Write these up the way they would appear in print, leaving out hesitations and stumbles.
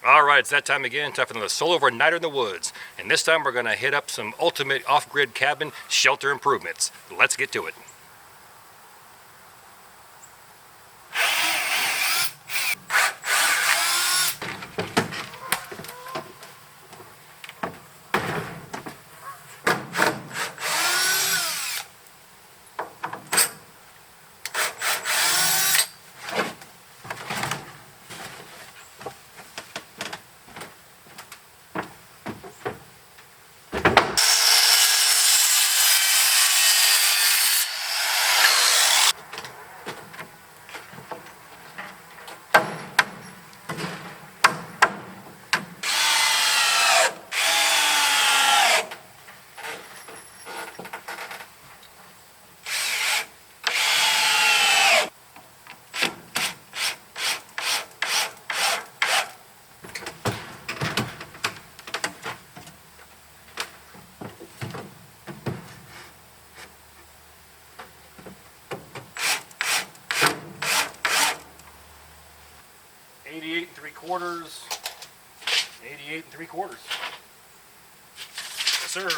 All right, it's that time again, time for another solo overnighter in the woods. And this time we're going to hit up some ultimate off-grid cabin shelter improvements. Let's get to it. $88 3/4. Yes, sir.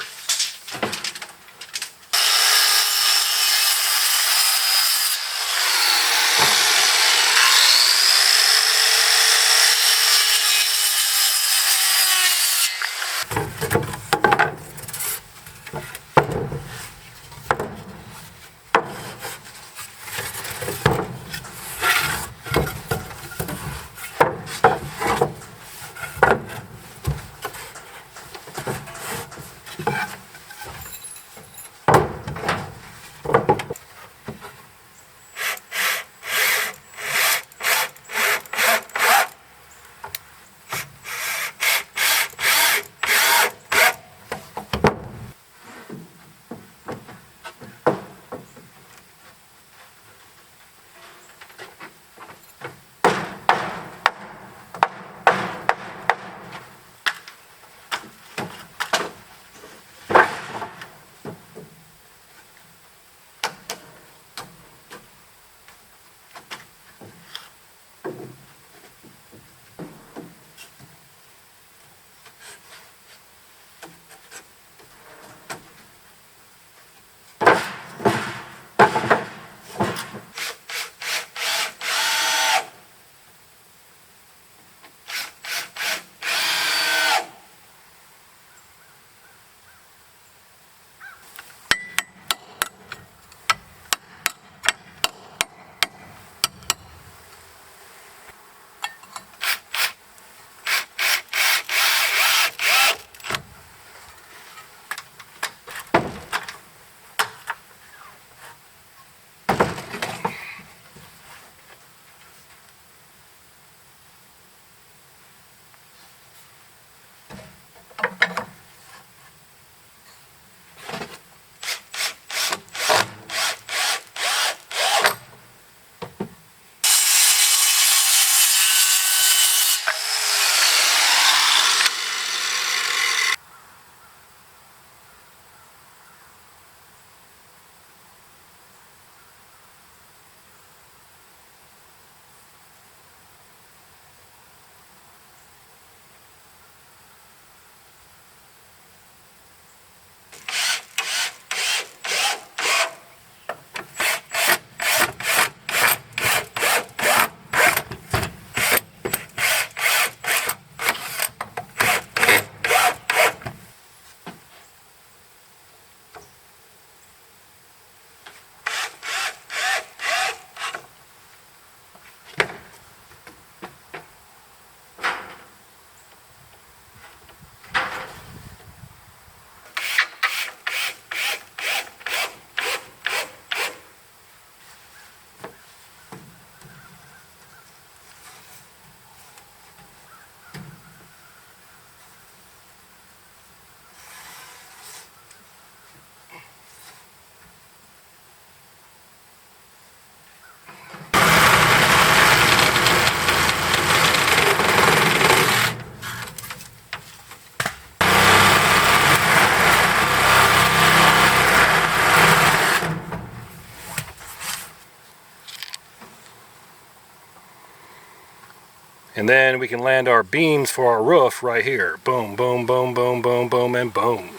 And then we can land our beams for our roof right here. Boom, boom, boom, boom, boom, boom, and boom.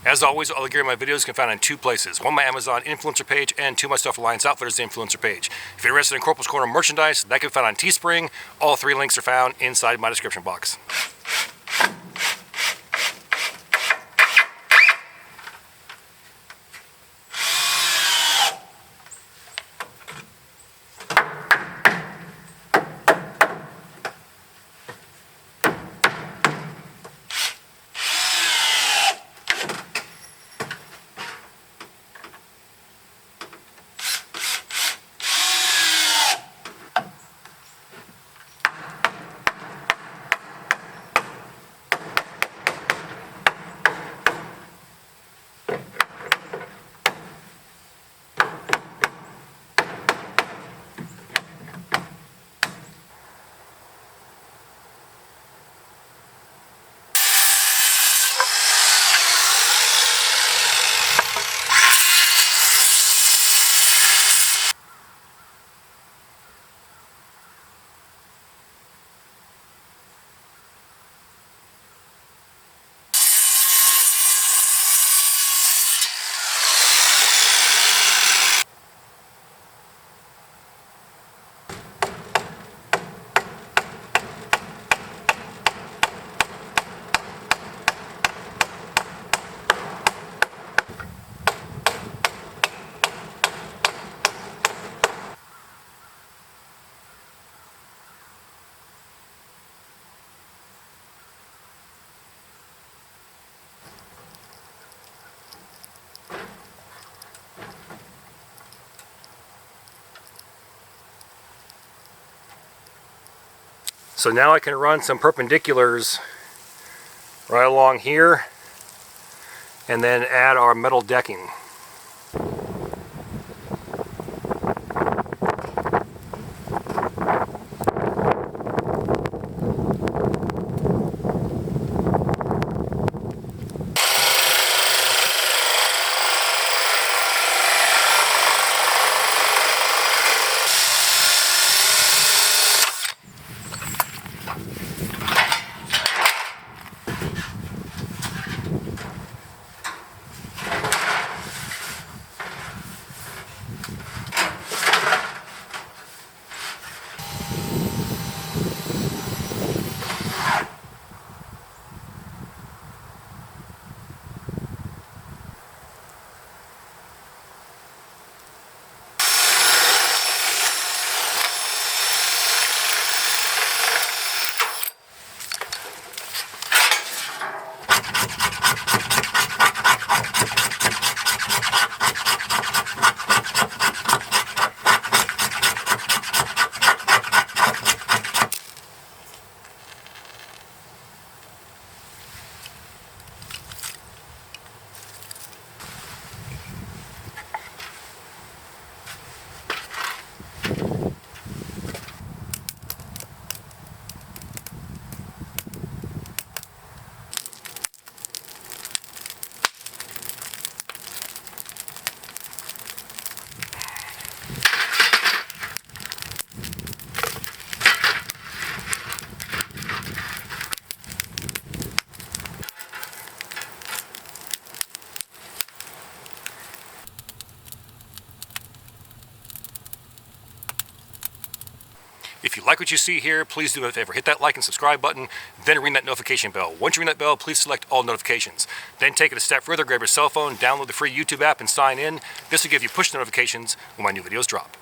As always, all the gear in my videos can be found in two places. One, my Amazon influencer page, and two, my Stuff Alliance Outfitters influencer page. If you're interested in Corporals Corner merchandise, that can be found on Teespring. All three links are found inside my description box. So now I can run some perpendiculars right along here and then add our metal decking. If you like what you see here, please do me a favor. Hit that like and subscribe button, then ring that notification bell. Once you ring that bell, please select all notifications. Then take it a step further, grab your cell phone, download the free YouTube app, and sign in. This will give you push notifications when my new videos drop.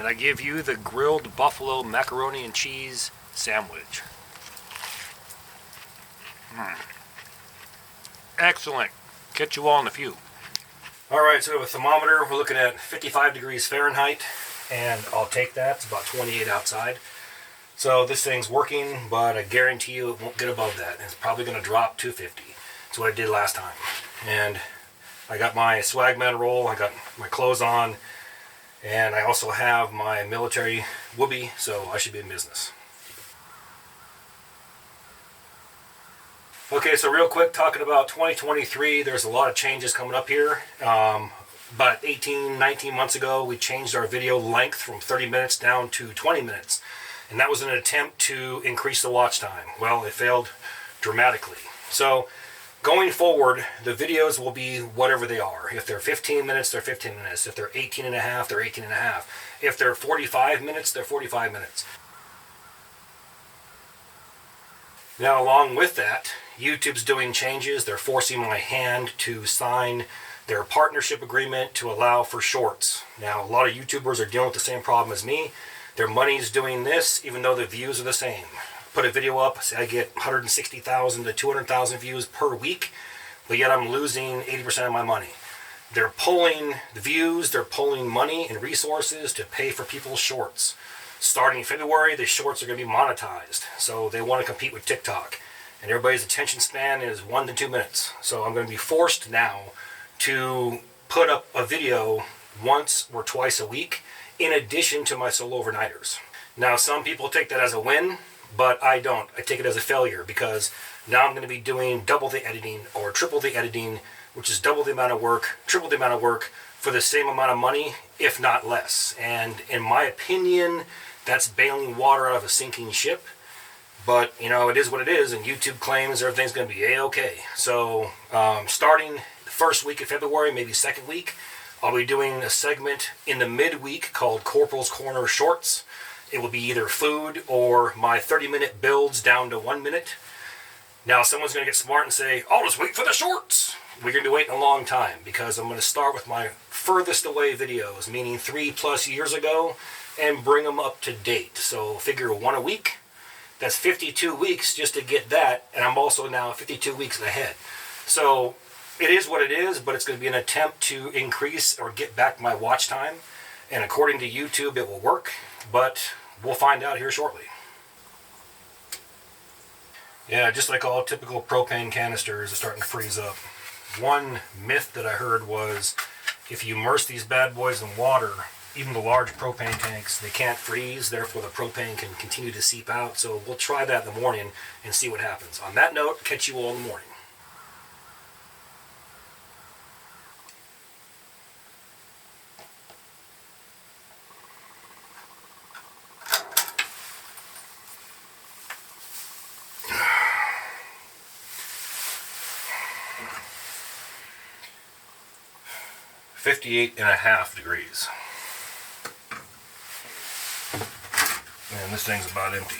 and I give you the grilled buffalo macaroni and cheese sandwich. Excellent. Catch you all in a few. Alright, so we have a thermometer. We're looking at 55 degrees Fahrenheit, and I'll take that. It's about 28 outside. So this thing's working, but I guarantee you it won't get above that. It's probably going to drop 250. That's what I did last time. And I got my Swagman roll, I got my clothes on, and I also have my military whoopee, so I should be in business. Okay, so real quick, talking about 2023, there's a lot of changes coming up here. About 18, 19 months ago, we changed our video length from 30 minutes down to 20 minutes. And that was an attempt to increase the watch time. Well, it failed dramatically. So going forward, the videos will be whatever they are. If they're 15 minutes, they're 15 minutes. If they're 18 and a half, they're 18 and a half. If they're 45 minutes, they're 45 minutes. Now, along with that, YouTube's doing changes. They're forcing my hand to sign their partnership agreement to allow for shorts. Now, a lot of YouTubers are dealing with the same problem as me. Their money's doing this, even though the views are the same. Put a video up, say I get 160,000 to 200,000 views per week, but yet I'm losing 80% of my money. They're pulling the views, they're pulling money and resources to pay for people's shorts. Starting February, the shorts are going to be monetized, so they want to compete with TikTok. And everybody's attention span is 1 to 2 minutes. So I'm going to be forced now to put up a video once or twice a week in addition to my solo overnighters. Now, some people take that as a win, but I don't. I take it as a failure because now I'm going to be doing double the editing or triple the editing, which is double the amount of work, triple the amount of work for the same amount of money, if not less. And in my opinion, that's bailing water out of a sinking ship. But, you know, it is what it is, and YouTube claims everything's going to be A-okay. So, starting the first week of February, maybe second week, I'll be doing a segment in the midweek called Corporals Corner Shorts. It will be either food or my 30-minute builds down to 1 minute. Now, someone's going to get smart and say, I'll just wait for the shorts. We're going to be waiting a long time because I'm going to start with my furthest away videos, meaning 3+ years ago, and bring them up to date. So, figure 1 a week. That's 52 weeks just to get that, and I'm also now 52 weeks ahead. So it is what it is, but it's going to be an attempt to increase or get back my watch time. And according to YouTube, it will work, but we'll find out here shortly. Yeah, just like all typical propane canisters are starting to freeze up. One myth that I heard was if you immerse these bad boys in water, even the large propane tanks, they can't freeze, therefore the propane can continue to seep out. So we'll try that in the morning and see what happens. On that note, catch you all in the morning. .5 degrees. And this thing's about empty.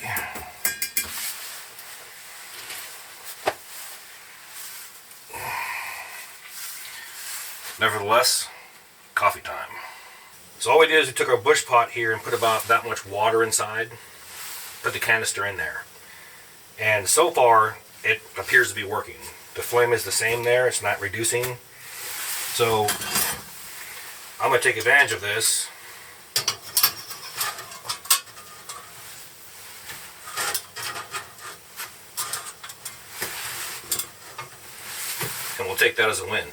Nevertheless, coffee time. So all we did is we took our bush pot here and put about that much water inside, put the canister in there. And so far, it appears to be working. The flame is the same there, it's not reducing. So I'm going to take advantage of this. And we'll take that as a win.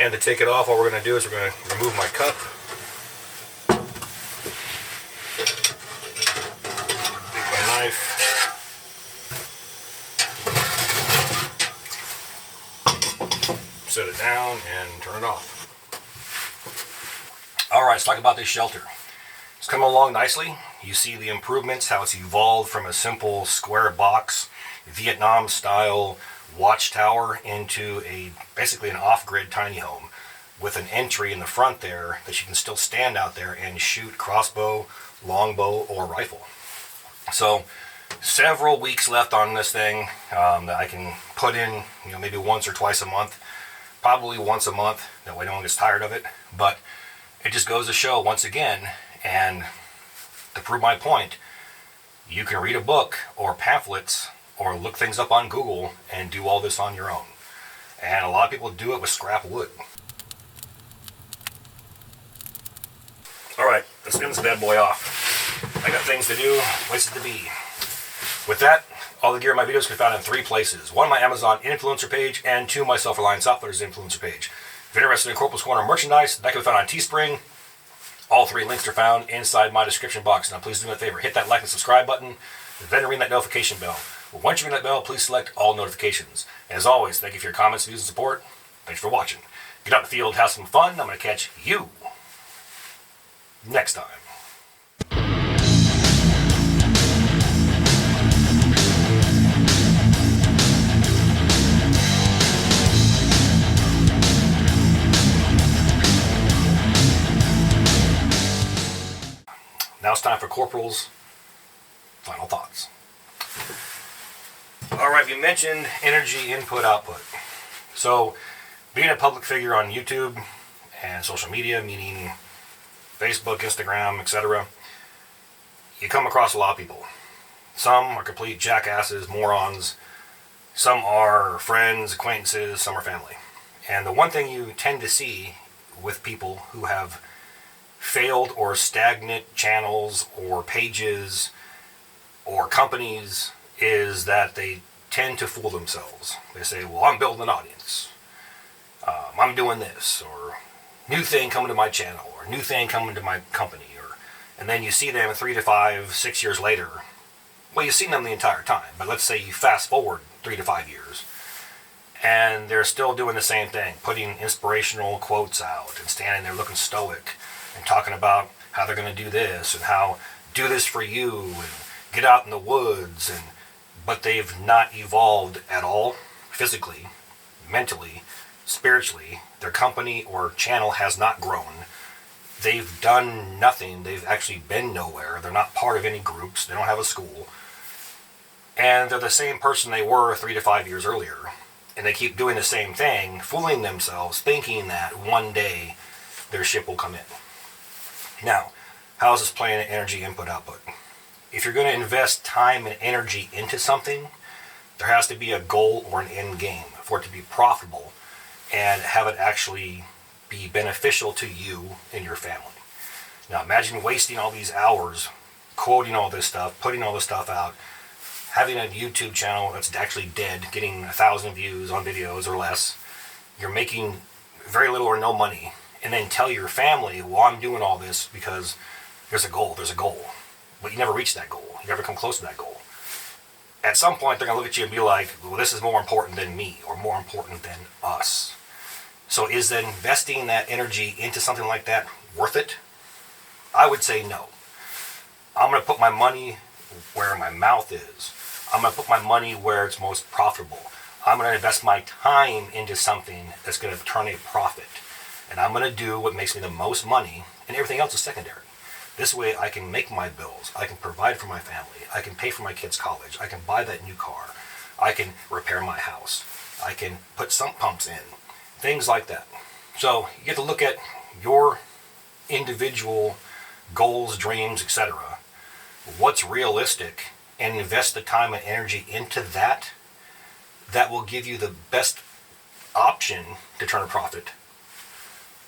And to take it off, all we're going to do is we're going to remove my cup. Take my knife. Set it down and turn it off. Alright, let's talk about this shelter. It's coming along nicely. You see the improvements, how it's evolved from a simple square box, Vietnam style watchtower into basically an off-grid tiny home with an entry in the front there that you can still stand out there and shoot crossbow, longbow, or rifle. So several weeks left on this thing that I can put in, maybe once or twice a month, probably once a month. That way no one gets tired of it. But it just goes to show once again, and to prove my point, you can read a book or pamphlets or look things up on Google and do all this on your own. And a lot of people do it with scrap wood. Alright, let's spin this bad boy off. I got things to do, places to be. With that, all the gear in my videos can be found in 3 places. 1, my Amazon influencer page, and 2, my Self-Reliance Outfitters influencer page. If you're interested in Corporals Corner merchandise, that can be found on Teespring. All 3 links are found inside my description box. Now please do me a favor, hit that like and subscribe button, then ring that notification bell. Once you ring that bell, please select all notifications. And as always, thank you for your comments, views, and support. Thanks for watching. Get out in the field, have some fun. I'm going to catch you next time. Now it's time for Corporals' final thoughts. Alright, we mentioned energy input output. So, being a public figure on YouTube and social media, meaning Facebook, Instagram, etc., you come across a lot of people. Some are complete jackasses, morons. Some are friends, acquaintances, some are family. And the one thing you tend to see with people who have failed or stagnant channels or pages or companies is that they tend to fool themselves. They say, well, I'm building an audience. I'm doing this, or new thing coming to my channel, or new thing coming to my company, and then you see them 3 to 5, 6 years later. Well, you've seen them the entire time, but let's say you fast forward 3 to 5 years, and they're still doing the same thing, putting inspirational quotes out and standing there looking stoic and talking about how they're going to do this and how do this for you and get out in the woods, but they've not evolved at all, physically, mentally, spiritually. Their company or channel has not grown. They've done nothing. They've actually been nowhere. They're not part of any groups. They don't have a school. And they're the same person they were 3 to 5 years earlier. And they keep doing the same thing, fooling themselves, thinking that one day their ship will come in. Now, how is this playing an energy input output? If you're going to invest time and energy into something, there has to be a goal or an end game for it to be profitable and have it actually be beneficial to you and your family. Now imagine wasting all these hours quoting all this stuff, putting all this stuff out, having a YouTube channel that's actually dead, getting 1,000 views on videos or less. You're making very little or no money, and then tell your family, well, I'm doing all this because there's a goal. But you never reach that goal. You never come close to that goal. At some point, they're going to look at you and be like, well, this is more important than me, or more important than us. So is then investing that energy into something like that worth it? I would say no. I'm going to put my money where my mouth is. I'm going to put my money where it's most profitable. I'm going to invest my time into something that's going to turn a profit. And I'm going to do what makes me the most money, and everything else is secondary. This way I can make my bills, I can provide for my family, I can pay for my kids' college, I can buy that new car, I can repair my house, I can put sump pumps in, things like that. So you get to look at your individual goals, dreams, etc. What's realistic, and invest the time and energy into that. That will give you the best option to turn a profit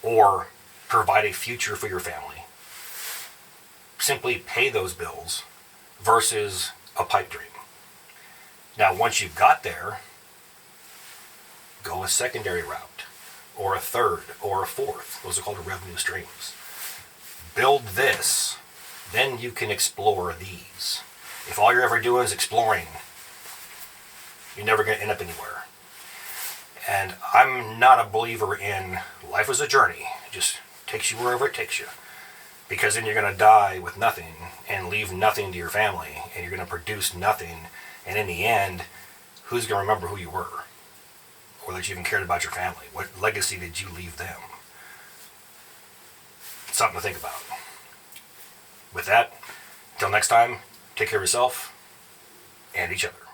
or provide a future for your family. Simply pay those bills versus a pipe dream. Now, once you've got there, go a secondary route, or a third, or a fourth. Those are called revenue streams. Build this, then you can explore these. If all you're ever doing is exploring, you're never going to end up anywhere. And I'm not a believer in life as a journey. It just takes you wherever it takes you. Because then you're going to die with nothing and leave nothing to your family, and you're going to produce nothing. And in the end, who's going to remember who you were? Or that you even cared about your family? What legacy did you leave them? It's something to think about. With that, until next time, take care of yourself and each other.